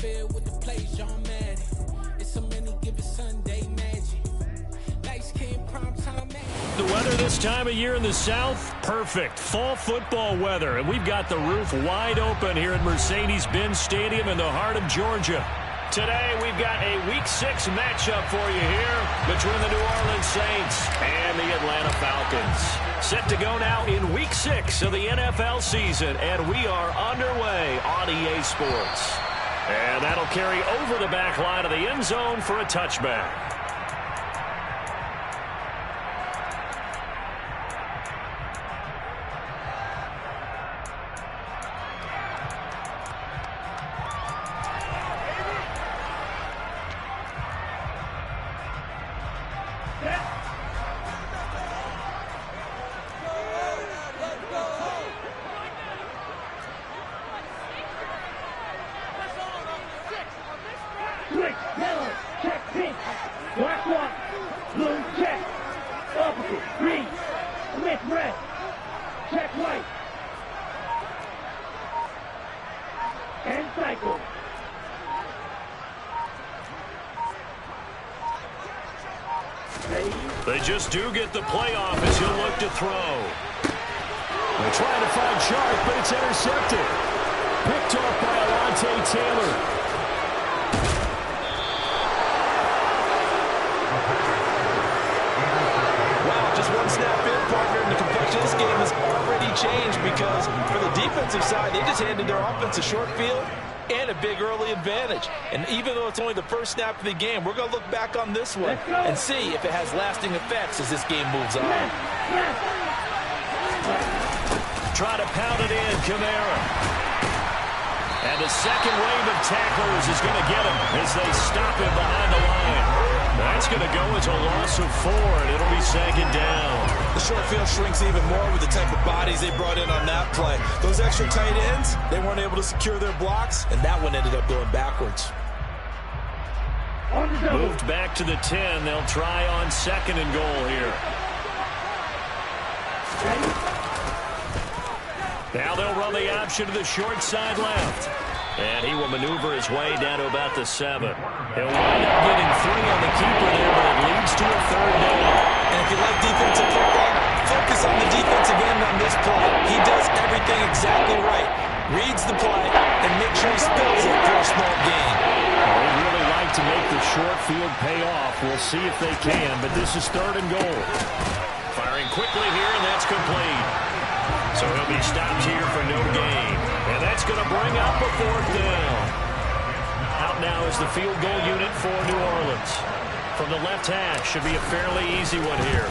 field with the plays, y'all mad. It's so many given Sunday magic. Lights came prime time magic. The weather this time of year in the South, perfect. Fall football weather, and we've got the roof wide open here at Mercedes-Benz Stadium in the heart of Georgia. Today, we've got a Week 6 matchup for you here between the New Orleans Saints and the Atlanta Falcons. Set to go now in Week 6 of the NFL season, and we are underway on EA Sports. And that'll carry over the back line of the end zone for a touchback. They just do get the playoff as he'll look to throw. They're trying to find Sharp, but it's intercepted. Picked off by Alontae Taylor. Wow, just one snap in, partner, and the complexion of this game has already changed because for the defensive side, they just handed their offense a short field and a big early advantage. And even though it's only the first snap of the game, we're going to look back on this one and see if it has lasting effects as this game moves on. Try to pound it in, Kamara. And the second wave of tacklers is going to get him as they stop him behind the line. That's going to go as a loss of 4, and it'll be second down. The short field shrinks even more with the type of bodies they brought in on that play. Those extra tight ends, they weren't able to secure their blocks, and that one ended up going backwards. Moved back to the 10. They'll try on second and goal here. Now they'll run the option to the short side left. And he will maneuver his way down to about the 7. He'll wind up getting 3 on the keeper there, but it leads to a third down. And if you like defensive football, focus on the defensive end on this play. He does everything exactly right. Reads the play and makes sure he spills it for a small gain. Well, they really like to make the short field pay off. We'll see if they can, but this is third and goal. Firing quickly here, and that's complete. So he'll be stopped here for no gain. And that's going to bring up a fourth down. Out now is the field goal unit for New Orleans. From the left hash, should be a fairly easy one here.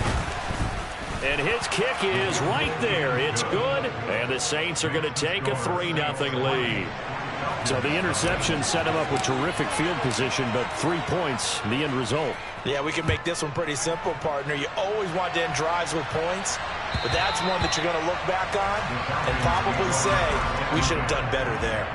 And his kick is right there. It's good. And the Saints are going to take a 3-0 lead. So the interception set him up with terrific field position, but 3 points, the end result. Yeah, we can make this one pretty simple, partner. You always want to end drives with points, but that's one that you're going to look back on and probably say, we should have done better there.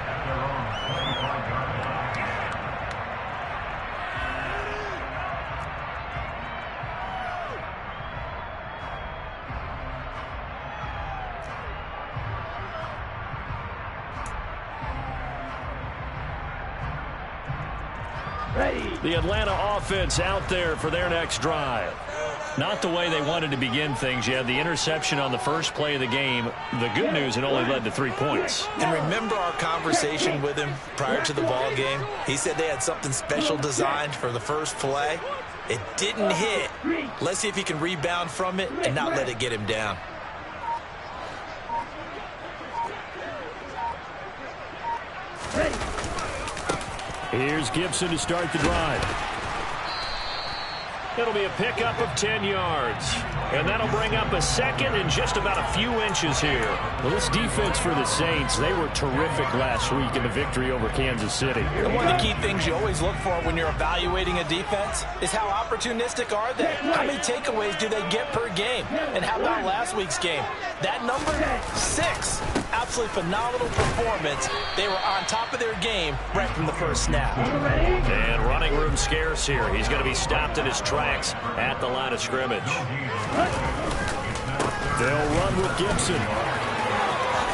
The Atlanta offense out there for their next drive. Not the way they wanted to begin things. You had the interception on the first play of the game. The good news, it only led to 3 points. And remember our conversation with him prior to the ball game? He said they had something special designed for the first play. It didn't hit. Let's see if he can rebound from it and not let it get him down. Here's Gibson to start the drive. It'll be a pickup of 10 yards. And that'll bring up a second and just about a few inches here. Well, this defense for the Saints, they were terrific last week in the victory over Kansas City. And one of the key things you always look for when you're evaluating a defense is how opportunistic are they? How many takeaways do they get per game? And how about last week's game? That number, 6. Absolutely phenomenal performance. They were on top of their game right from the first snap. And running room scarce here. He's going to be stopped in his tracks at the line of scrimmage. They'll run with Gibson.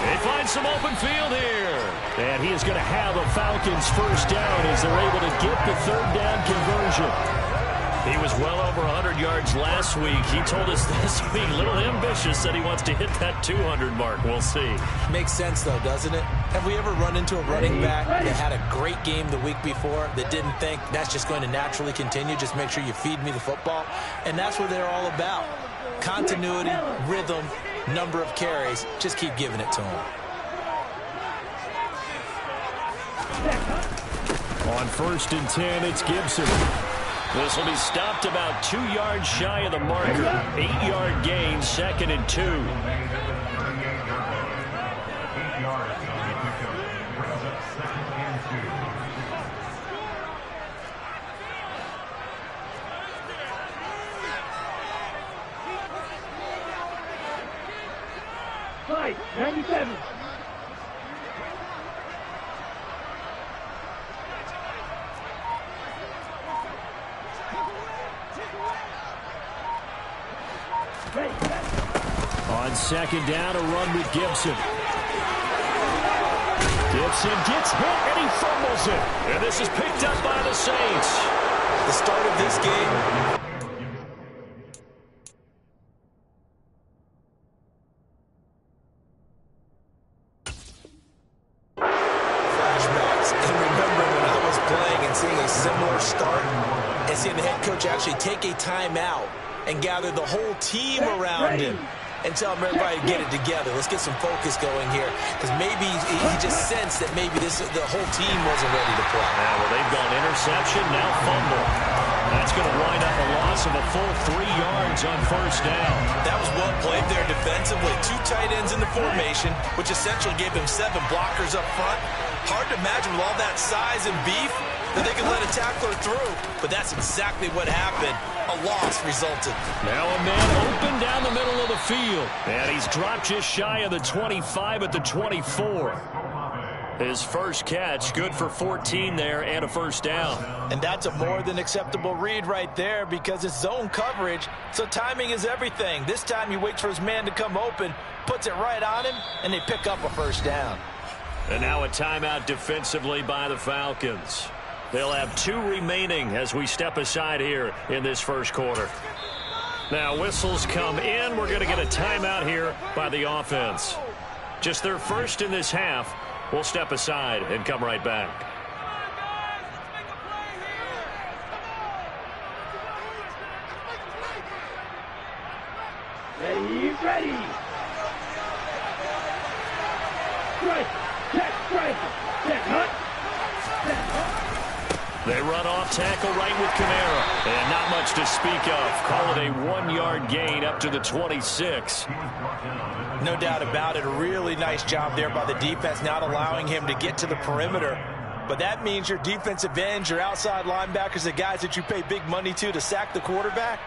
They find some open field here. And he is going to have a Falcons first down as they're able to get the third down conversion. He was well over 100 yards last week. He told us this week, a little ambitious, that he wants to hit that 200 mark. We'll see. Makes sense, though, doesn't it? Have we ever run into a running back that had a great game the week before that didn't think that's just going to naturally continue? Just make sure you feed me the football. And that's what they're all about. Continuity, rhythm, number of carries. Just keep giving it to him. On 1st and 10, it's Gibson. This will be stopped about 2 yards shy of the marker. 8-yard gain, 2nd and 2. Fight, 97. On 2nd down, a run with Gibson. Gibson gets hit, and he fumbles it. And this is picked up by the Saints. The start of this game. Flashbacks. And remembering when I was playing and seeing a similar start and seeing the head coach actually take a timeout and gather the whole team around him and tell everybody to get it together. Let's get some focus going here, because maybe he just sensed that maybe the whole team wasn't ready to play. Now, well, they've gone interception, now fumble. That's going to wind up a loss of a full 3 yards on 1st down. That was well played there defensively. 2 tight ends in the formation, which essentially gave him 7 blockers up front. Hard to imagine with all that size and beef that they could let a tackler through, but that's exactly what happened. A loss resulted. Now a man open down the middle of the field, and he's dropped just shy of the 25 at the 24. His first catch, good for 14 there and a 1st down. And that's a more than acceptable read right there, because it's zone coverage, so timing is everything. This time he waits for his man to come open, puts it right on him, and they pick up a 1st down. And now a timeout defensively by the Falcons. They'll have 2 remaining as we step aside here in this 1st quarter. Now whistles come in. We're going to get a timeout here by the offense. Just their 1st in this half. We'll step aside and come right back. Ready. Strike. Check. Strike. Check. Hunt. They run off tackle right with Kamara. And not much to speak of. Call it a 1-yard gain up to the 26. No doubt about it. A really nice job there by the defense, not allowing him to get to the perimeter. But that means your defensive ends, your outside linebackers, the guys that you pay big money to sack the quarterback,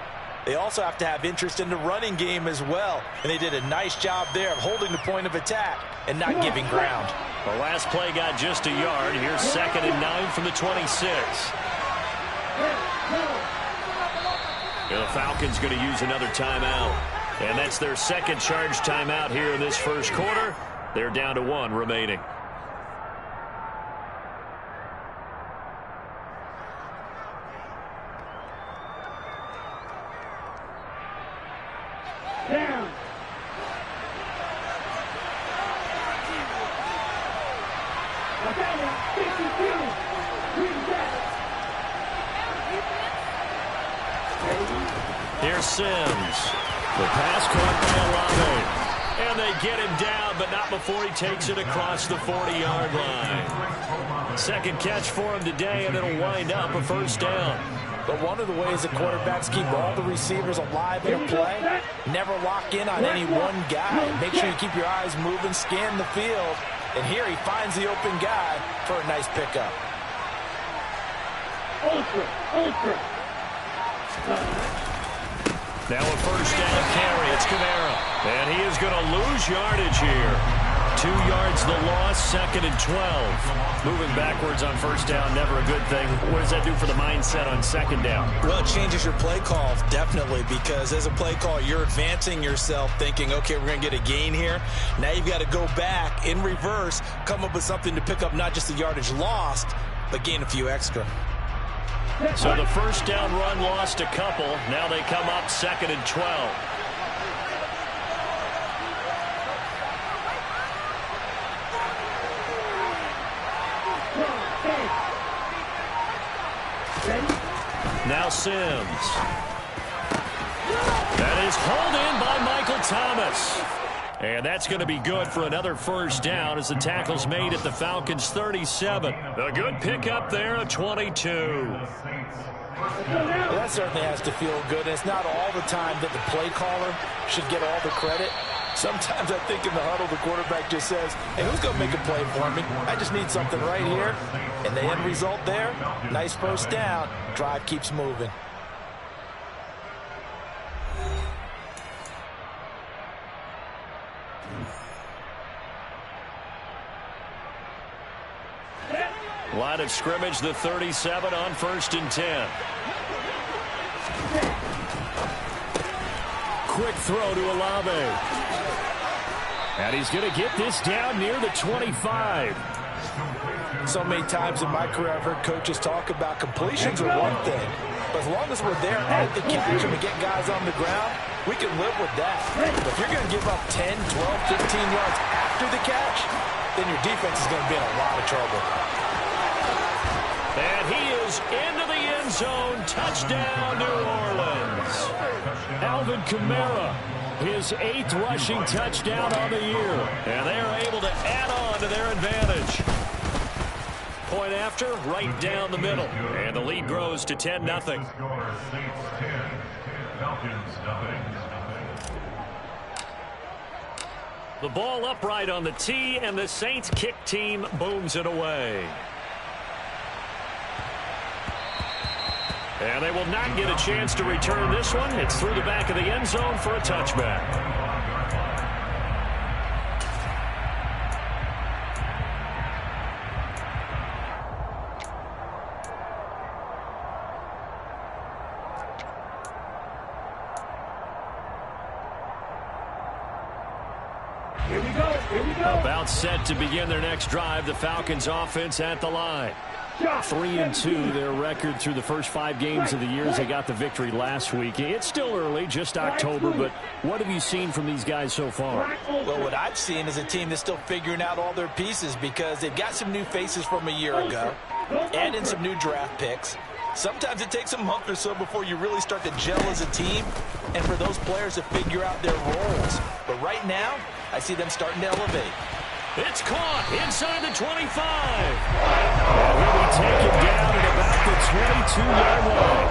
they also have to have interest in the running game as well. And they did a nice job there of holding the point of attack and not giving ground. The last play got just a yard. Here's 2nd and 9 from the 26. The Falcons going to use another timeout. And that's their 2nd charge timeout here in this 1st quarter. They're down to 1 remaining. Down. Here's Sims. The pass caught by Olave. And they get him down, but not before he takes it across the 40-yard line. 2nd catch for him today, and it'll wind up a 1st down. But one of the ways the quarterbacks keep all the receivers alive in a play, never lock in on any one guy. Make sure you keep your eyes moving, scan the field. And here he finds the open guy for a nice pickup. Ultra. Now a 1st down carry. It's Kamara. And he is going to lose yardage here. 2 yards the loss, 2nd and 12. Moving backwards on first down, never a good thing. What does that do for the mindset on 2nd down? Well, it changes your play call, definitely, because as a play call, you're advancing yourself thinking, okay, we're going to get a gain here. Now you've got to go back in reverse, come up with something to pick up not just the yardage lost, but gain a few extra. So the first down run lost a couple. Now they come up 2nd and 12. Now Sims. That is hauled in by Michael Thomas. And that's going to be good for another first down as the tackle's made at the Falcons' 37. A good pickup there of 22. Well, that certainly has to feel good. And it's not all the time that the play caller should get all the credit. Sometimes I think in the huddle, the quarterback just says, hey, who's going to make a play for me? I just need something right here. And the end result there, nice first down. Drive keeps moving. Line of scrimmage, the 37 on 1st and 10. Quick throw to Olave. And he's going to get this down near the 25. So many times in my career, I've heard coaches talk about completions are one thing. But as long as we're there at the catch and we get guys on the ground, we can live with that. But if you're going to give up 10, 12, 15 yards after the catch, then your defense is going to be in a lot of trouble. And he is into the end zone. Touchdown, New Orleans. Alvin Kamara, his 8th rushing touchdown on the year. And they are able to add on to their advantage. Point after, right down the middle. And the lead grows to 10-0. The ball upright on the tee, and the Saints kick team booms it away. And they will not get a chance to return this one. It's through the back of the end zone for a touchback. Here we go. Here we go. About set to begin their next drive. The Falcons offense at the line. 3-2, their record through the first 5 games of the year as they got the victory last week. It's still early, just October, but what have you seen from these guys so far? Well, what I've seen is a team that's still figuring out all their pieces because they've got some new faces from a year ago, add in some new draft picks. Sometimes it takes a month or so before you really start to gel as a team and for those players to figure out their roles. But right now, I see them starting to elevate. It's caught inside the 25. And he'll be taken down at about the 22-yard line.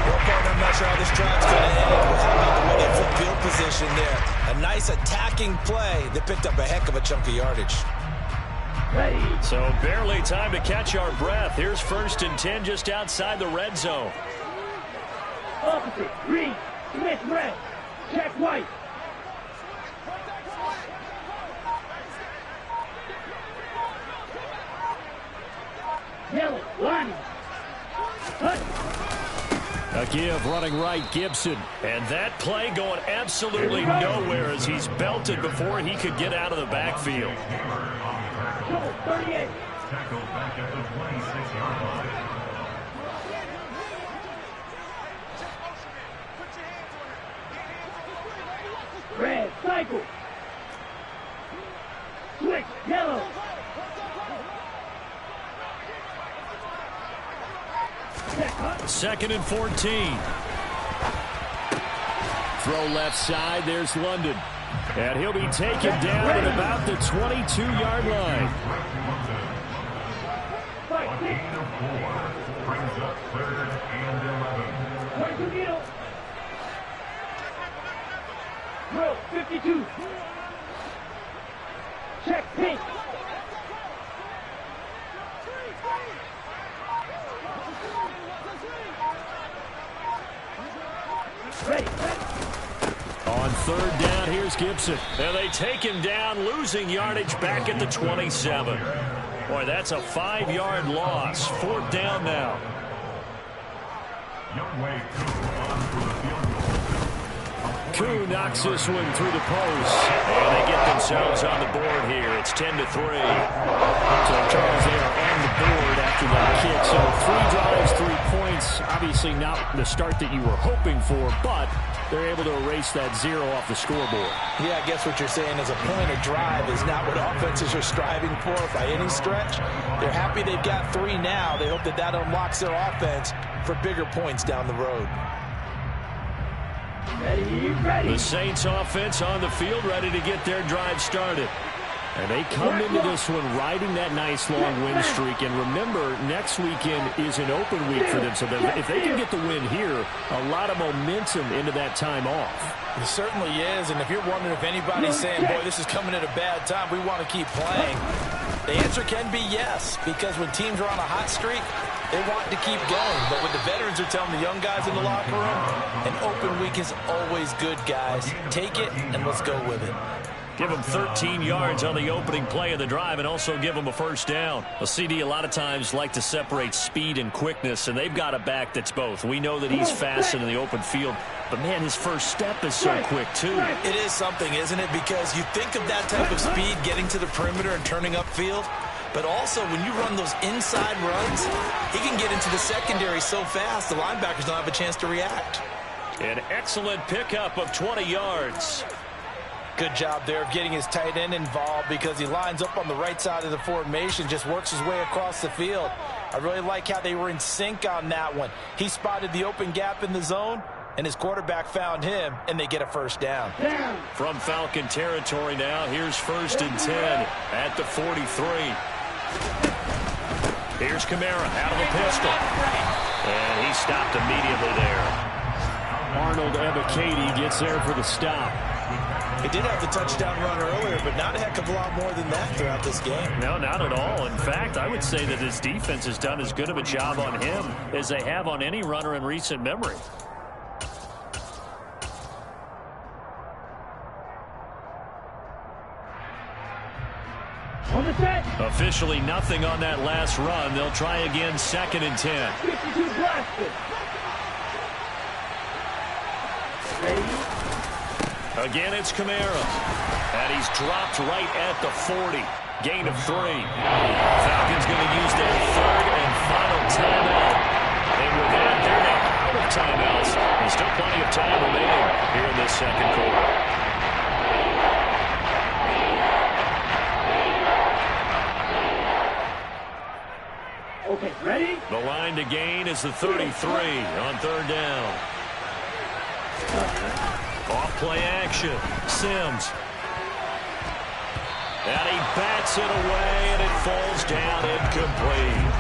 Well, partner, I'm not sure how this drive's going to end, but how about the way they flip field position there? A nice attacking play that picked up a heck of a chunk of yardage. Ready. So barely time to catch our breath. Here's 1st and 10 just outside the red zone. Opposite. Green. Smith red. Check white. Yellow, line. A give running right, Gibson. And that play going absolutely nowhere as he's belted before he could get out of the backfield. 38. Red, cycle. Switch, yellow. Second and 14. Throw left side. There's London. And he'll be taken down at about the 22-yard line. Row 52. Check pink. On third down. Here's Gibson. And they take him down, losing yardage back at the 27. Boy, that's a 5-yard loss. Fourth down now. Koo knocks this one through the post. And they get themselves on the board here. It's 10-3. So, Charles, they are on the board after that kick. So 3 drives, 3 points. Obviously not the start that you were hoping for, but they're able to erase that 0 off the scoreboard. Yeah, I guess what you're saying is a point of drive is not what offenses are striving for by any stretch. They're happy they've got 3 now. They hope that that unlocks their offense for bigger points down the road. Ready. The Saints offense on the field, ready to get their drive started. And they come into this one riding that nice long win streak. And remember, next weekend is an open week for them. So if they can get the win here, a lot of momentum into that time off. It certainly is. And if you're wondering if anybody's saying, boy, this is coming at a bad time, we want to keep playing, the answer can be yes. Because when teams are on a hot streak, they want to keep going. But when the veterans are telling the young guys in the locker room, an open week is always good, guys. Take it and let's go with it. Give them 13 yards on the opening play of the drive and also give them a first down. A CD a lot of times like to separate speed and quickness, and they've got a back that's both. We know that he's fast in the open field, but, man, his first step is so quick, too. It is something, isn't it? Because you think of that type of speed getting to the perimeter and turning upfield, but also when you run those inside runs, he can get into the secondary so fast the linebackers don't have a chance to react. An excellent pickup of 20 yards. Good job there of getting his tight end involved because he lines up on the right side of the formation, just works his way across the field. I really like how they were in sync on that one. He spotted the open gap in the zone, and his quarterback found him, and they get a first down. From Falcon territory now, here's 1st and 10 at the 43. Here's Kamara out of the pistol. And he stopped immediately there. Arnold Ebiketie gets there for the stop. He did have the touchdown run earlier, but not a heck of a lot more than that throughout this game. No, not at all. In fact, I would say that his defense has done as good of a job on him as they have on any runner in recent memory. On the set. Officially nothing on that last run. They'll try again, 2nd and 10. 52 blasted. Ready. Again, it's Kamara. And he's dropped right at the 40. Gain of 3. Falcons going to use their 3rd and final timeout. And with that, they're now out of timeouts. There's still plenty of time remaining here in this second quarter. Okay, ready? The line to gain is the 33 on 3rd down. Off-play action. Sims. And he bats it away, and it falls down incomplete.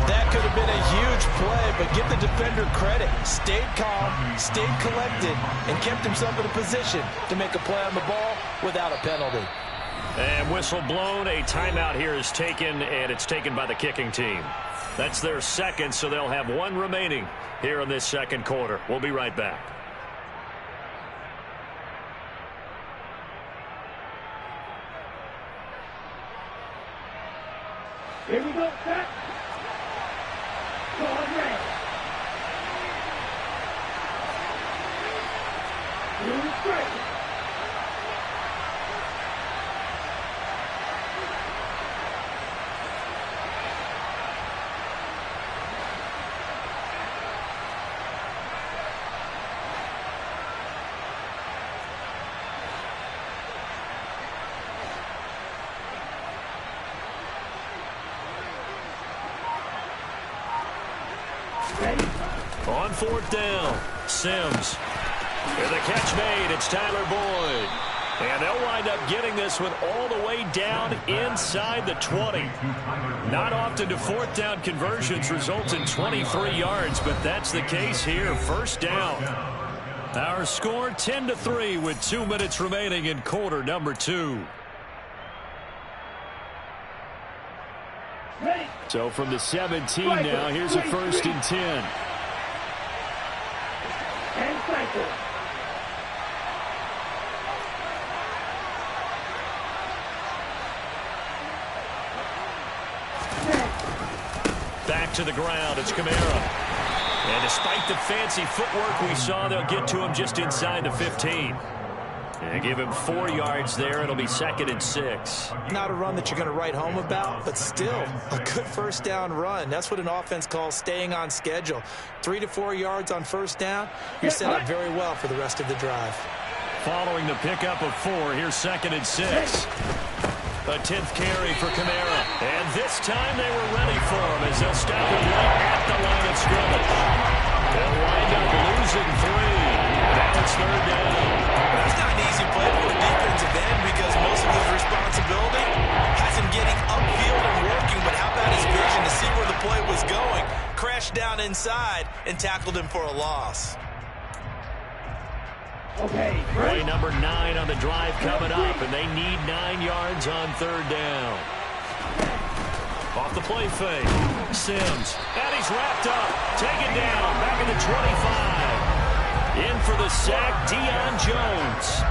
That could have been a huge play, but give the defender credit. Stayed calm, stayed collected, and kept himself in a position to make a play on the ball without a penalty. And whistle blown. A timeout here is taken, and it's taken by the kicking team. That's their 2nd, so they'll have 1 remaining here in this second quarter. We'll be right back. Here we go, set. Ball red. Blue straight. On 4th down, Sims. And the catch made, it's Tyler Boyd. And they'll wind up getting this one all the way down inside the 20. Not often do 4th down conversions result in 23 yards, but that's the case here. First down. Our score 10-3 with 2 minutes remaining in quarter number 2. Ready. So from the 17 now, here's a 1st and 10. And cycle. Back to the ground. It's Kamara. And despite the fancy footwork we saw, they'll get to him just inside the 15. And give him 4 yards there. It'll be 2nd and 6. Not a run that you're going to write home about, but still a good first down run. That's what an offense calls staying on schedule. 3 to 4 yards on first down. You're set up very well for the rest of the drive. Following the pickup of 4, here's 2nd and 6. A 10th carry for Kamara. And this time they were ready for him as they'll stop him right at the line of scrimmage. They'll wind up losing 3. Now it's 3rd down. That's not an easy play for a defensive end because most of his responsibility has him getting upfield and working, but how about his vision to see where the play was going? Crashed down inside and tackled him for a loss. Okay, Play number 9 on the drive coming up, and they need 9 yards on 3rd down. Off the play fake. Sims. And he's wrapped up. Taken down. Back at the 25. In for the sack, Deion Jones.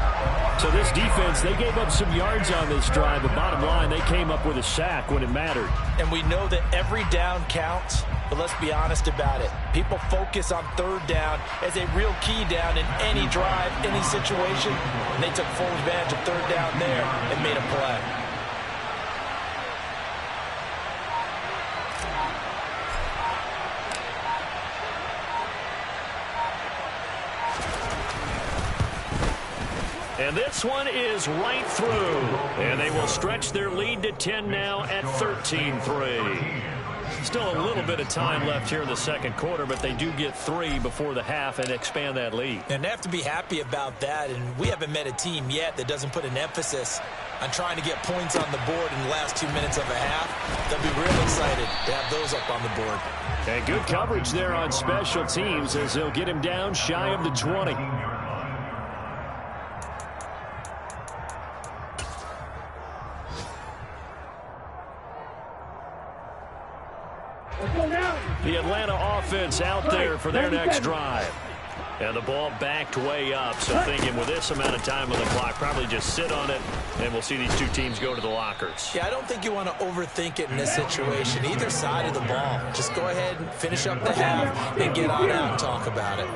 So this defense, they gave up some yards on this drive, but bottom line, they came up with a sack when it mattered. And we know that every down counts, but let's be honest about it. People focus on 3rd down as a real key down in any drive, any situation. And they took full advantage of 3rd down there and made a play. And this one is right through. And they will stretch their lead to 10 now at 13-3. Still a little bit of time left here in the 2nd quarter, but they do get 3 before the half and expand that lead. And they have to be happy about that. And we haven't met a team yet that doesn't put an emphasis on trying to get points on the board in the last 2 minutes of a half. They'll be real excited to have those up on the board. And good coverage there on special teams as they'll get him down shy of the 20. The Atlanta offense out there for their next drive. And the ball backed way up, so thinking with this amount of time on the clock, probably just sit on it, and we'll see these 2 teams go to the lockers. Yeah, I don't think you want to overthink it in this situation. Either side of the ball. Just go ahead and finish up the half and get on out and talk about it.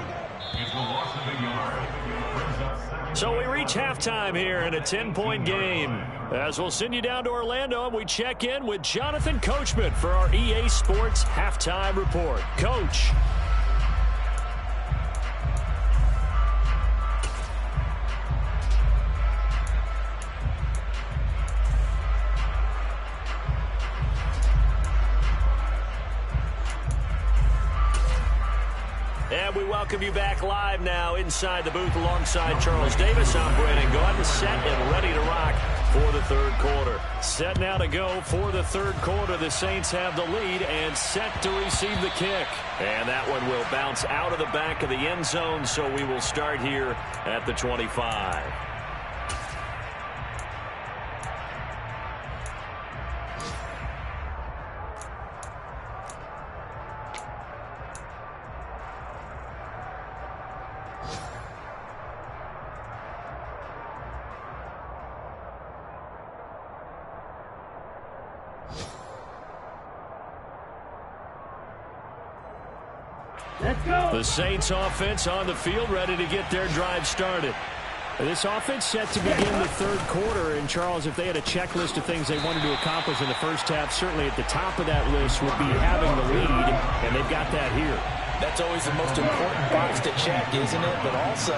So we reach halftime here in a 10-point game. As we'll send you down to Orlando, and we check in with Jonathan Coachman for our EA Sports Halftime Report. Coach. And we welcome you back live now inside the booth alongside Charles Davis. I'm Brandon Gaudin, set and ready to rock for the 3rd quarter. Set now to go for the 3rd quarter. The Saints have the lead and set to receive the kick. And that one will bounce out of the back of the end zone, so we will start here at the 25. let's go. The Saints offense on the field, ready to get their drive started. This offense set to begin the 3rd quarter. And, Charles, if they had a checklist of things they wanted to accomplish in the first half, certainly at the top of that list would be having the lead, and they've got that here. That's always the most important box to check, isn't it? But also,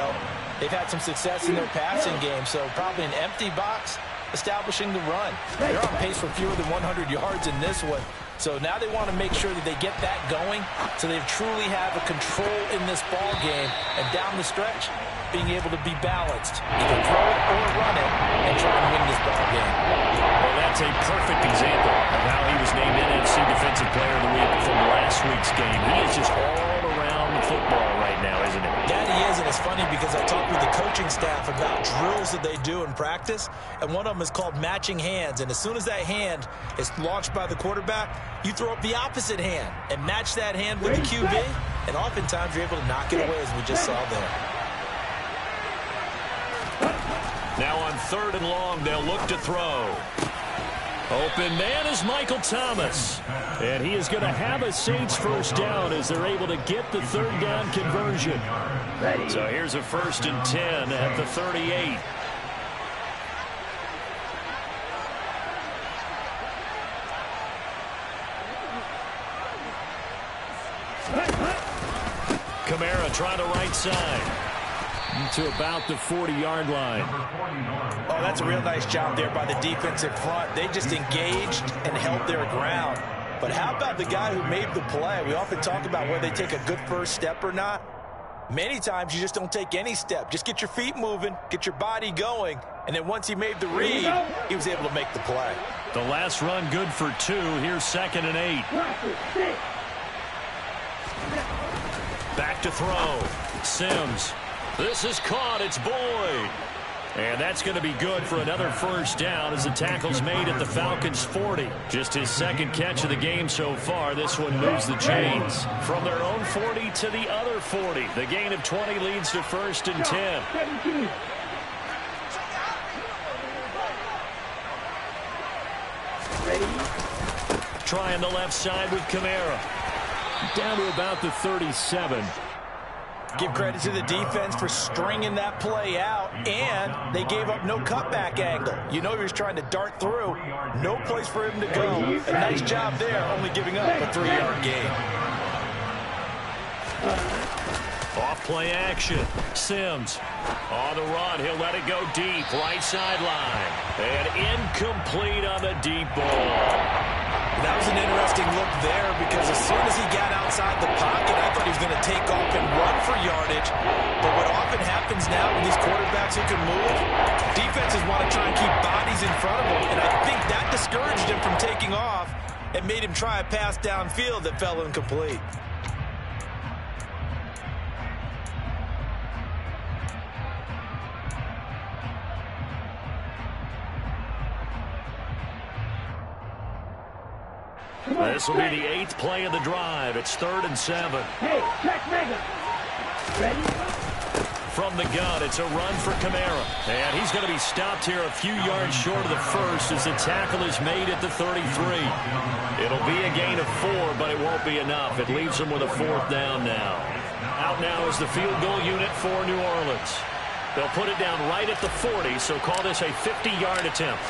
they've had some success in their passing game, so probably an empty box establishing the run. They're on pace for fewer than 100 yards in this one. So now they want to make sure that they get that going so they truly have a control in this ball game. And down the stretch, being able to be balanced. Either throw it or run it and try and win this ball game. Well, that's a perfect example of how he was named NFC Defensive Player of the Week from last week's game. He is just all around the football right now, isn't he? That he is, and it's funny because I talked with the coaching staff about drills that they do in practice, and one of them is called matching hands. And as soon as that hand is launched by the quarterback, you throw up the opposite hand and match that hand with the QB, and oftentimes you're able to knock it away, as we just saw there. Now on 3rd and long, they'll look to throw. Open man is Michael Thomas. And he is going to have a Saints first down as they're able to get the third down conversion. So here's a 1st and 10 at the 38. Kamara trying to right side. To about the 40-yard line. Oh, that's a real nice job there by the defensive front. They just engaged and held their ground. But how about the guy who made the play? We often talk about whether they take a good first step or not. Many times you just don't take any step. Just get your feet moving, get your body going, and then once he made the read, he was able to make the play. The last run good for 2. Here's 2nd and 8. Back to throw. Sims. This is caught. It's Boyd. And that's going to be good for another first down as the tackle's made at the Falcons' 40. Just his 2nd catch of the game so far. This one moves the chains. From their own 40 to the other 40. The gain of 20 leads to 1st and 10. Trying the left side with Kamara. Down to about the 37. Give credit to the defense for stringing that play out, and they gave up no cutback angle. You know he was trying to dart through. No place for him to go. A nice job there, only giving up a 3-yard gain. Off play action. Sims on the run. He'll let it go deep. Right sideline. And incomplete on the deep ball. That was an interesting look there because as soon as he got outside the pocket, I thought he was going to take off and run for yardage. But what often happens now with these quarterbacks who can move, defenses want to try and keep bodies in front of them. And I think that discouraged him from taking off and made him try a pass downfield that fell incomplete. This will be the 8th play of the drive. It's 3rd and 7. Hey, check mega. Ready? From the gun, it's a run for Kamara. And he's going to be stopped here a few yards short of the first as the tackle is made at the 33. It'll be a gain of 4, but it won't be enough. It leaves them with a 4th down now. Out now is the field goal unit for New Orleans. They'll put it down right at the 40, so call this a 50-yard attempt.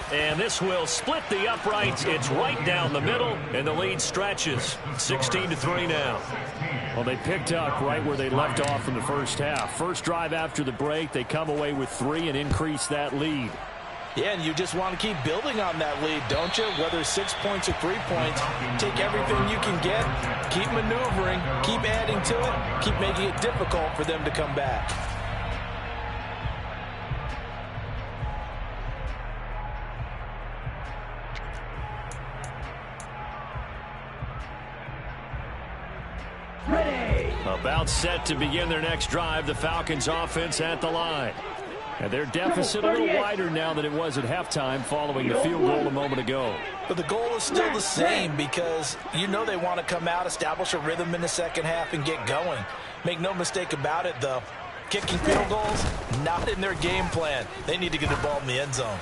And this will split the uprights. It's right down the middle, and the lead stretches. 16-3 now. Well, they picked up right where they left off in the first half. First drive after the break, they come away with 3 and increase that lead. Yeah, and you just want to keep building on that lead, don't you? Whether 6 points or 3 points, take everything you can get, keep maneuvering, keep adding to it, keep making it difficult for them to come back. About set to begin their next drive, the Falcons offense at the line. And their deficit a little wider now than it was at halftime following the field goal a moment ago. But the goal is still the same because you know they want to come out, establish a rhythm in the second half, and get going. Make no mistake about it, though. Kicking field goals, not in their game plan. They need to get the ball in the end zone.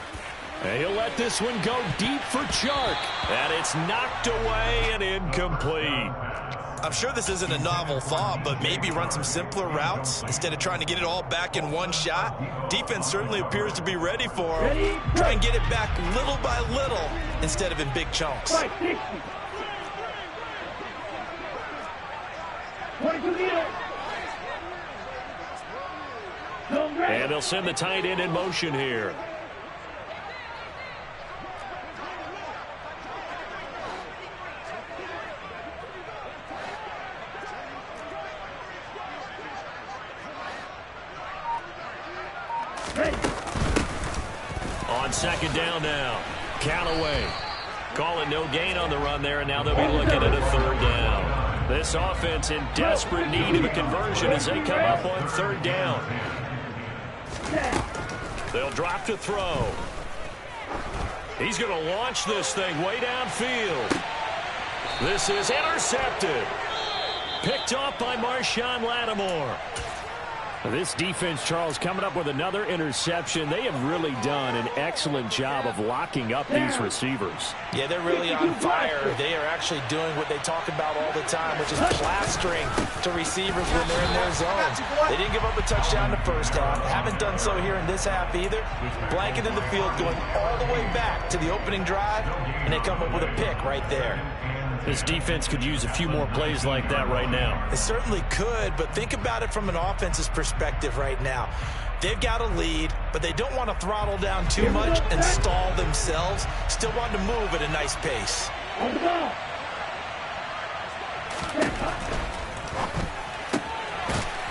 And he'll let this one go deep for Chark. And it's knocked away and incomplete. I'm sure this isn't a novel thought, but maybe run some simpler routes instead of trying to get it all back in one shot. Defense certainly appears to be ready for him. Try and get it back little by little instead of in big chunks. 22 meters. And they'll send the tight end in motion here. On second down now, Callaway calling no gain on the run there, and now they'll be looking at a 3rd down. This offense in desperate need of a conversion as they come up on 3rd down. They'll drop to throw. He's going to launch this thing way downfield. This is intercepted. Picked off by Marshawn Lattimore. This defense, Charles, coming up with another interception. They have really done an excellent job of locking up these receivers. Yeah, they're really on fire. They are actually doing what they talk about all the time, which is plastering to receivers when they're in their zones. They didn't give up a touchdown in the first half. Haven't done so here in this half either. Blanket in the field going all the way back to the opening drive, and they come up with a pick right there. This defense could use a few more plays like that right now. It certainly could, but think about it from an offense's perspective right now. They've got a lead, but they don't want to throttle down too much and stall themselves. Still want to move at a nice pace.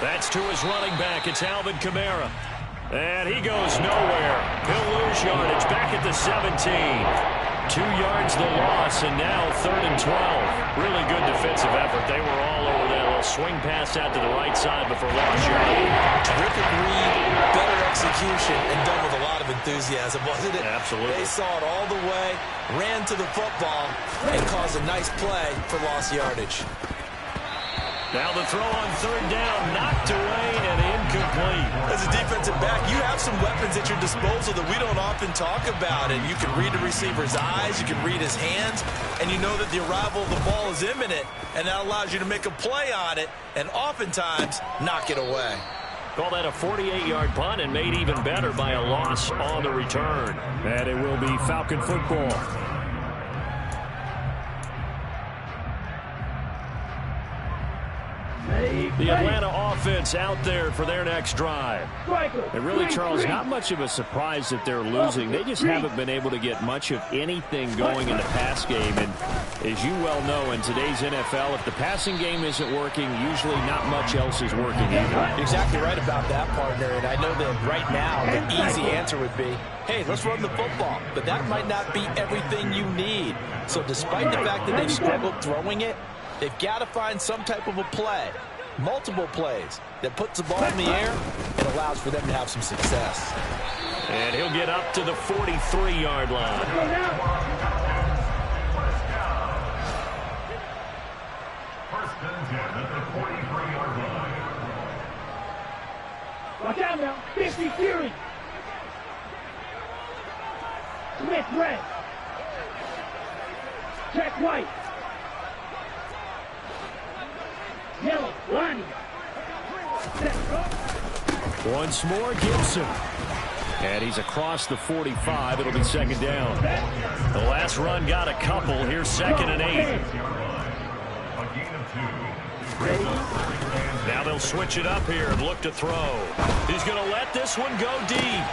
That's to his running back. It's Alvin Kamara. And he goes nowhere. He'll lose yardage back at the 17. 2 yards the loss, and now 3rd and 12. Really good defensive effort. They were all over that little swing pass out to the right side before loss yardage. Terrific read, better execution, and done with a lot of enthusiasm, wasn't it? Absolutely. They saw it all the way, ran to the football, and caused a nice play for lost yardage. Now the throw on 3rd down, knocked away and incomplete. As a defensive back, you have some weapons at your disposal that we don't often talk about. And you can read the receiver's eyes, you can read his hands, and you know that the arrival of the ball is imminent, and that allows you to make a play on it and oftentimes knock it away. Call that a 48-yard punt and made even better by a loss on the return. And it will be Falcon football. The Atlanta offense out there for their next drive. And really, Charles, not much of a surprise that they're losing. They just haven't been able to get much of anything going in the pass game. And as you well know, in today's NFL, if the passing game isn't working, usually not much else is working either. You're exactly right about that, partner. And I know that right now the easy answer would be, hey, let's run the football. But that might not be everything you need. So despite the fact that they've struggled throwing it, they've got to find some type of a play, multiple plays, that puts the ball in the air and allows for them to have some success. And he'll get up to the 43-yard line. Watch out now. 50 Fury. Smith red. Check white. Yellow, Lonnie. Once more, Gibson. And he's across the 45. It'll be 2nd down. The last run got a couple. Here's 2nd and 8. Now they'll switch it up here and look to throw. He's going to let this one go deep.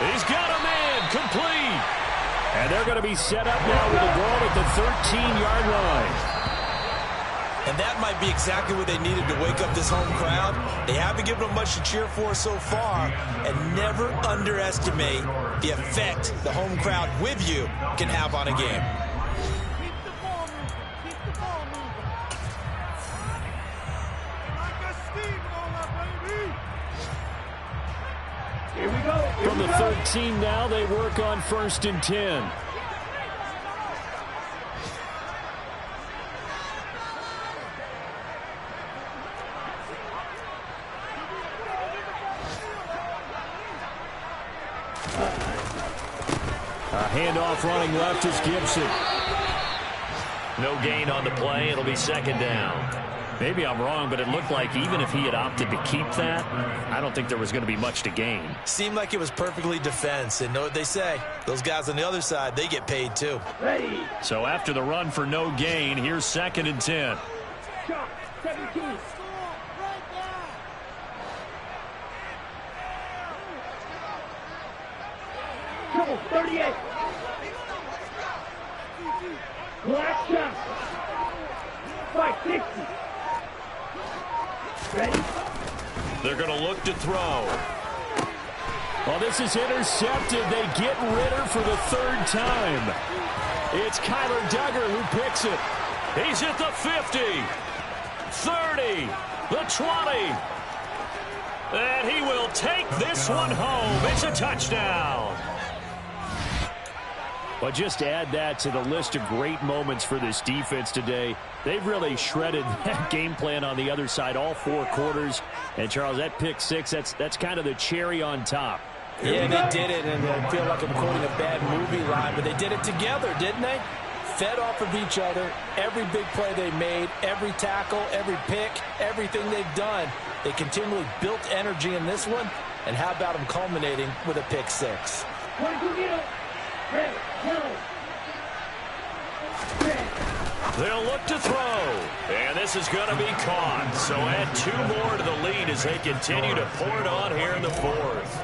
He's got a man complete. And they're going to be set up now with a ball at the 13-yard line. And that might be exactly what they needed to wake up this home crowd. They haven't given them much to cheer for so far. And never underestimate the effect the home crowd with you can have on a game. Here we go. From the 13 now, they work on 1st and 10. Handoff running left is Gibson. No gain on the play. It'll be 2nd down. Maybe I'm wrong, but it looked like even if he had opted to keep that, I don't think there was going to be much to gain. Seemed like it was perfectly defense. And know what they say? Those guys on the other side, they get paid too. Ready. So after the run for no gain, here's 2nd and 10. Shot. 17. Trouble. 38. Black shot. 560. Ready? They're going to look to throw. Well, this is intercepted. They get Ritter for the 3rd time. It's Kyler Duggar who picks it. He's at the 50, 30, the 20. And he will take this one home. It's a touchdown. But just add that to the list of great moments for this defense today. They've really shredded that game plan on the other side all 4 quarters. And, Charles, that pick 6, that's kind of the cherry on top. Yeah, they did it, and I feel like I'm quoting a bad movie line, but they did it together, didn't they? Fed off of each other, every big play they made, every tackle, every pick, everything they've done. They continually built energy in this one, and how about them culminating with a pick 6? They'll look to throw, and this is going to be caught. So add 2 more to the lead as they continue to pour it on here in the 4th.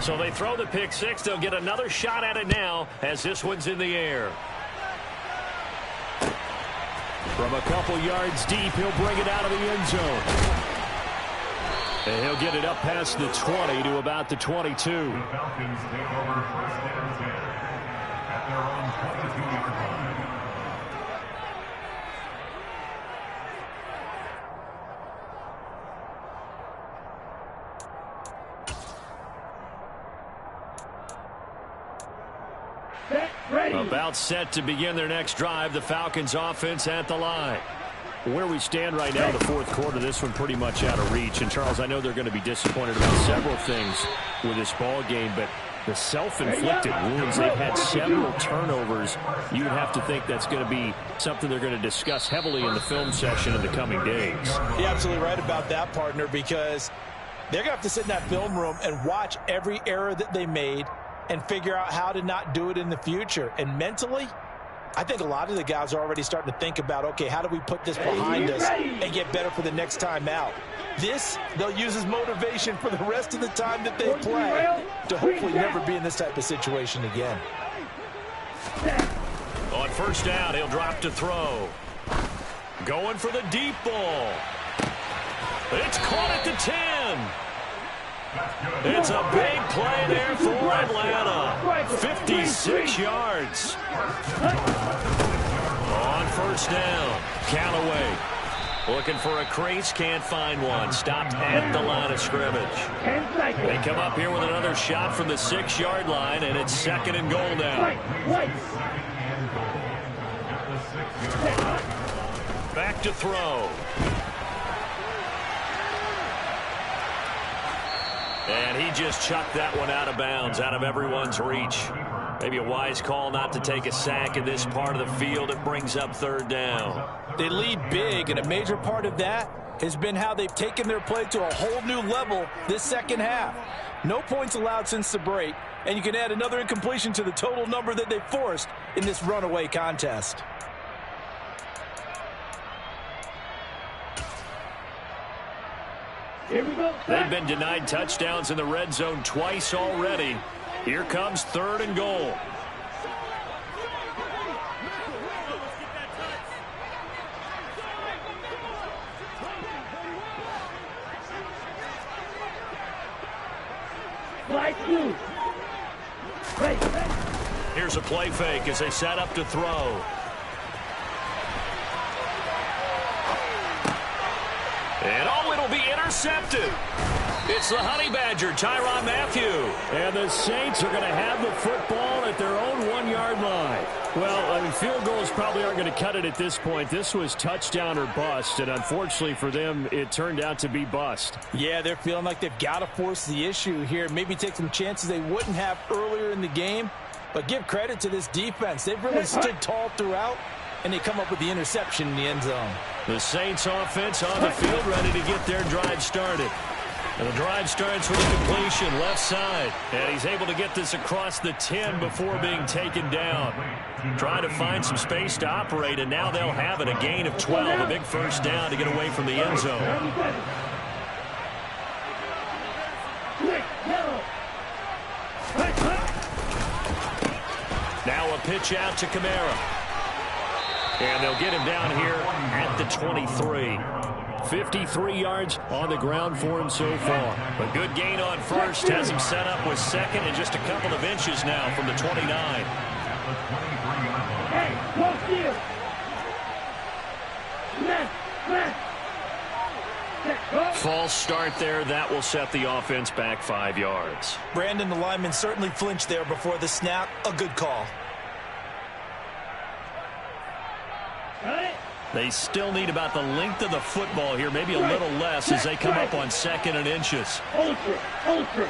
So they throw the pick 6. They'll get another shot at it now as this one's in the air. From a couple yards deep, he'll bring it out of the end zone. And he'll get it up past the 20 to about the 22. The Falcons take over first and 10 at their own 22-yard line. About set to begin their next drive, the Falcons offense at the line. Where we stand right now in the 4th quarter, this one pretty much out of reach. And, Charles, I know they're going to be disappointed about several things with this ball game, but the self-inflicted wounds, they've had several turnovers. You would have to think that's going to be something they're going to discuss heavily in the film session in the coming days. You're absolutely right about that, partner, because they're going to have to sit in that film room and watch every error that they made and figure out how to not do it in the future. And mentally, I think a lot of the guys are already starting to think about, okay, how do we put this behind us and get better for the next time out? This, they'll use as motivation for the rest of the time that they play to hopefully never be in this type of situation again. On first down, he'll drop to throw. Going for the deep ball. It's caught at the 10. It's a big play there for Atlanta. 56 yards. On first down, Callaway looking for a crease, can't find one. Stopped at the line of scrimmage. They come up here with another shot from the 6-yard line, and it's 2nd and goal now. Back to throw. And he just chucked that one out of bounds, out of everyone's reach. Maybe a wise call not to take a sack in this part of the field. It brings up 3rd down. They lead big, and a major part of that has been how they've taken their play to a whole new level this second half. No points allowed since the break, and you can add another incompletion to the total number that they forced in this runaway contest. They've been denied touchdowns in the red zone twice already. Here comes 3rd and goal. Here's a play fake as they set up to throw. And it'll be intercepted. It's the Honey Badger, Tyrann Mathieu. And the Saints are going to have the football at their own 1-yard line. Well, I mean, field goals probably aren't going to cut it at this point. This was touchdown or bust, and unfortunately for them, it turned out to be bust. Yeah, they're feeling like they've got to force the issue here. Maybe take some chances they wouldn't have earlier in the game. But give credit to this defense. They've really stood tall throughout, and they come up with the interception in the end zone. The Saints offense on the field, ready to get their drive started. And the drive starts with a completion left side. And he's able to get this across the 10 before being taken down. Trying to find some space to operate, and now they'll have it. A gain of 12, a big first down to get away from the end zone. Now a pitch out to Kamara. And they'll get him down here at the 23. 53 yards on the ground for him so far. A good gain on first. Has him set up with 2nd and just a couple of inches now from the 29. False false start there. That will set the offense back 5 yards. Brandon, the lineman certainly flinched there before the snap. A good call. They still need about the length of the football here, maybe a little less as they come up on 2nd and inches. Ultra.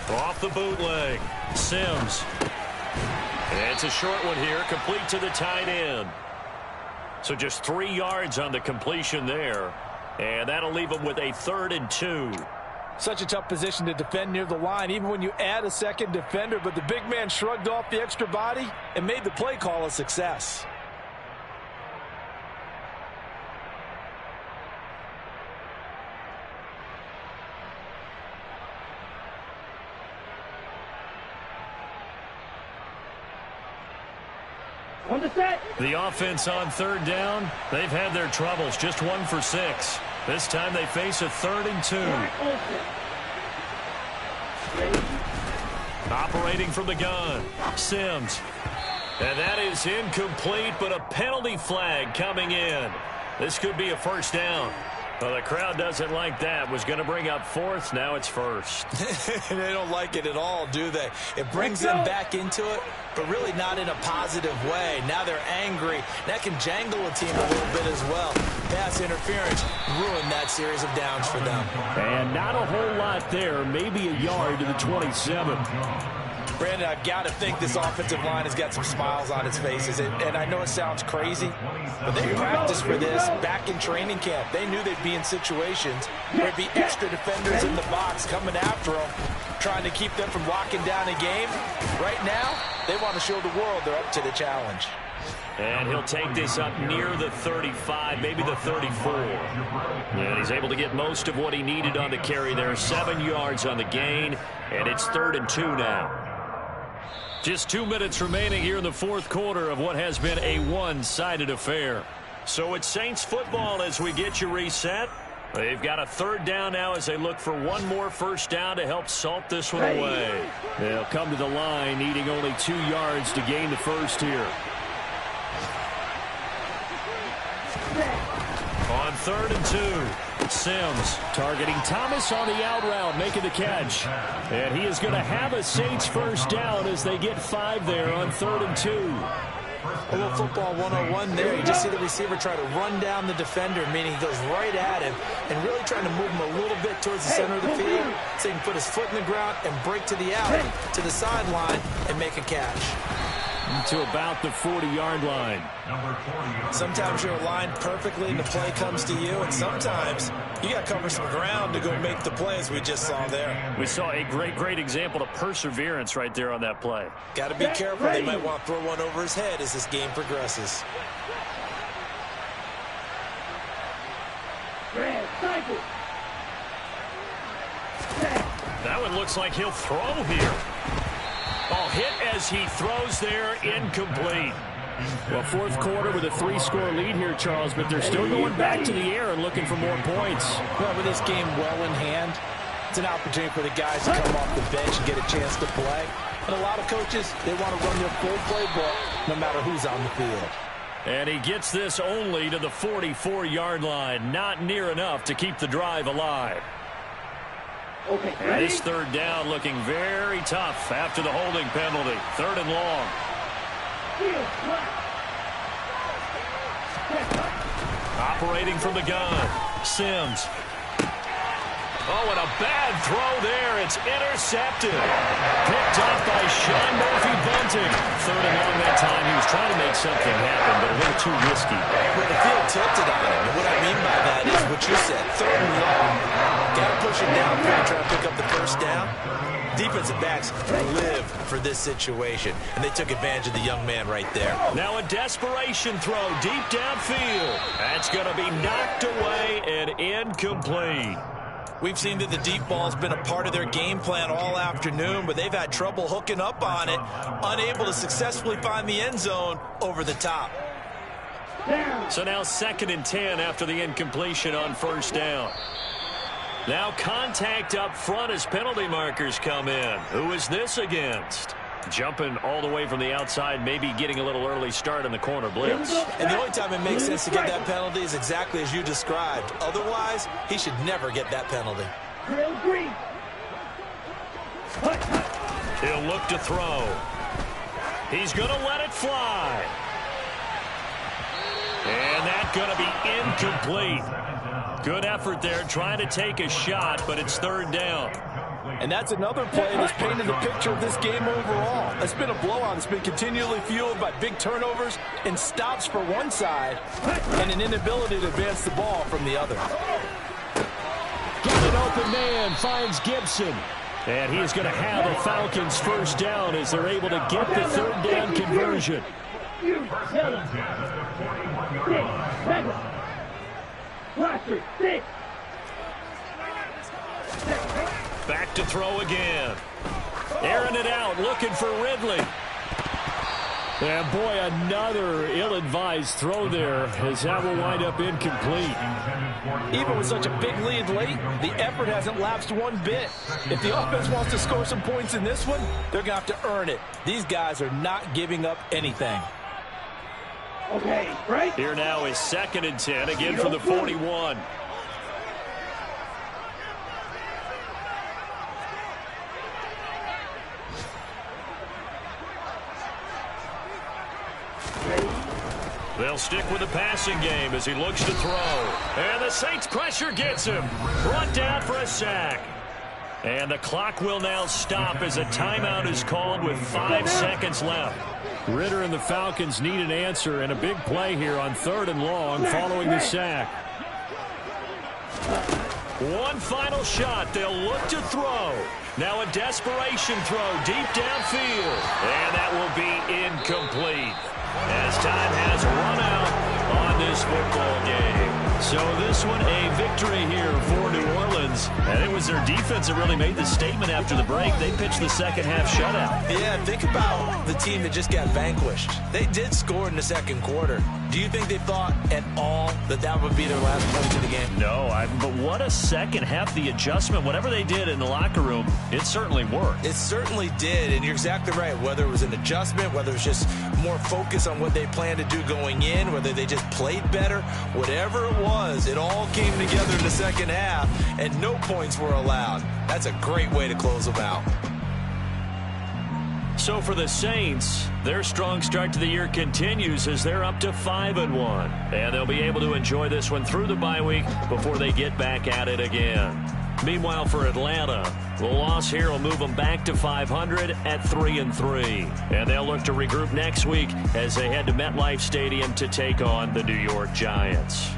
Off the bootleg. Sims. And it's a short one here, complete to the tight end. So just 3 yards on the completion there. And that'll leave them with a 3rd and 2. Such a tough position to defend near the line, even when you add a second defender. But the big man shrugged off the extra body and made the play call a success. On the set. The offense on 3rd down, they've had their troubles. Just 1 for 6. This time they face a 3rd and 2. Operating from the gun, Sims. And that is incomplete, but a penalty flag coming in. This could be a 1st down. Well, the crowd doesn't like that. Was going to bring up 4th. Now it's 1st. They don't like it at all, do they? It brings them back into it, but really not in a positive way. Now they're angry. That can jangle a team a little bit as well. Pass interference ruined that series of downs for them. And not a whole lot there. Maybe a yard to the 27. Brandon, I've got to think this offensive line has got some smiles on its faces. And I know it sounds crazy, but they practiced for this back in training camp. They knew they'd be in situations where there'd be extra defenders in the box coming after them, trying to keep them from locking down a game. Right now, they want to show the world they're up to the challenge. And he'll take this up near the 35, maybe the 34. And he's able to get most of what he needed on the carry there. 7 yards on the gain, and it's 3rd and 2 now. Just 2 minutes remaining here in the 4th quarter of what has been a one-sided affair. So it's Saints football as we get you reset. They've got a 3rd down now as they look for one more 1st down to help salt this one away. They'll come to the line needing only 2 yards to gain the 1st here. On 3rd and 2. Sims targeting Thomas on the out route, making the catch. And he is going to have a Saints 1st down as they get 5 there on 3rd and 2. A little football 101 there. You just see the receiver try to run down the defender, meaning he goes right at him and really trying to move him a little bit towards the center of the field so he can put his foot in the ground and break to the out, to the sideline, and make a catch. To about the 40-yard line. Sometimes you're aligned perfectly and the play comes to you, and sometimes you got to cover some ground to go make the play, as we just saw there. We saw a great example of perseverance right there on that play. Got to be careful. They might want to throw one over his head as this game progresses. That one looks like he'll throw here. Oh, hit as he throws there, incomplete. Well, 4th quarter with a 3-score lead here, Charles, but they're still going back to the air and looking for more points. Well, with this game well in hand, it's an opportunity for the guys to come off the bench and get a chance to play. And a lot of coaches, they want to run their full playbook no matter who's on the field. And he gets this only to the 44-yard line. Not near enough to keep the drive alive. Okay, and this 3rd down looking very tough after the holding penalty. 3rd and long. Operating from the gun. Sims. Oh, and a bad throw there. It's intercepted. Picked off by Sean Murphy-Bunting. 3rd and long that time. He was trying to make something happen, but a little too risky. Well, the field tilted on him. And what I mean by that is what you said. 3rd and long. Got to push it down for to try to pick up the 1st down. Defensive backs live for this situation, and they took advantage of the young man right there. Now a desperation throw deep downfield. That's going to be knocked away and incomplete. We've seen that the deep ball's been a part of their game plan all afternoon, but they've had trouble hooking up on it, unable to successfully find the end zone over the top. So now 2nd and 10 after the incompletion on 1st down. Now contact up front as penalty markers come in. Who is this against? Jumping all the way from the outside, maybe getting a little early start in the corner blitz. And the only time it makes sense to get that penalty is exactly as you described. Otherwise, he should never get that penalty. Trail green. He'll look to throw. He's going to let it fly. And that's going to be incomplete. Good effort there trying to take a shot, but it's third down. And that's another play that's painted the picture of this game overall. It's been a blowout. It's been continually fueled by big turnovers and stops for one side and an inability to advance the ball from the other. Got an open man, finds Gibson. And he's going to have a Falcons first down as they're able to get the third down conversion. Back to throw again. Airing it out, looking for Ridley. And boy, another ill-advised throw there as that will wind up incomplete. Even with such a big lead late, the effort hasn't lapsed one bit. If the offense wants to score some points in this one, they're going to have to earn it. These guys are not giving up anything. Okay, right? Here now is 2nd and 10, again from the 41. They'll stick with the passing game as he looks to throw. And the Saints pressure gets him. Brought down for a sack. And the clock will now stop as a timeout is called with 5 seconds left. Ritter and the Falcons need an answer and a big play here on 3rd and long following the sack. One final shot. They'll look to throw. Now a desperation throw deep downfield. And that will be incomplete as time has run out on this football game. So this one a victory here for New Orleans. And it was their defense that really made the statement after the break. They pitched the second half shutout. Yeah, think about the team that just got vanquished. They did score in the second quarter. Do you think they thought at all that that would be their last point of the game? No, but what a second half. The adjustment, whatever they did in the locker room, it certainly worked. It certainly did, and you're exactly right. Whether it was an adjustment, whether it was just more focus on what they planned to do going in, whether they just played better, whatever it was, it all came together in the second half, and no points were allowed. That's a great way to close them out. So for the Saints, their strong start to the year continues as they're up to 5-1. And they'll be able to enjoy this one through the bye week before they get back at it again. Meanwhile, for Atlanta, the loss here will move them back to 500 at 3-3. And they'll look to regroup next week as they head to MetLife Stadium to take on the New York Giants.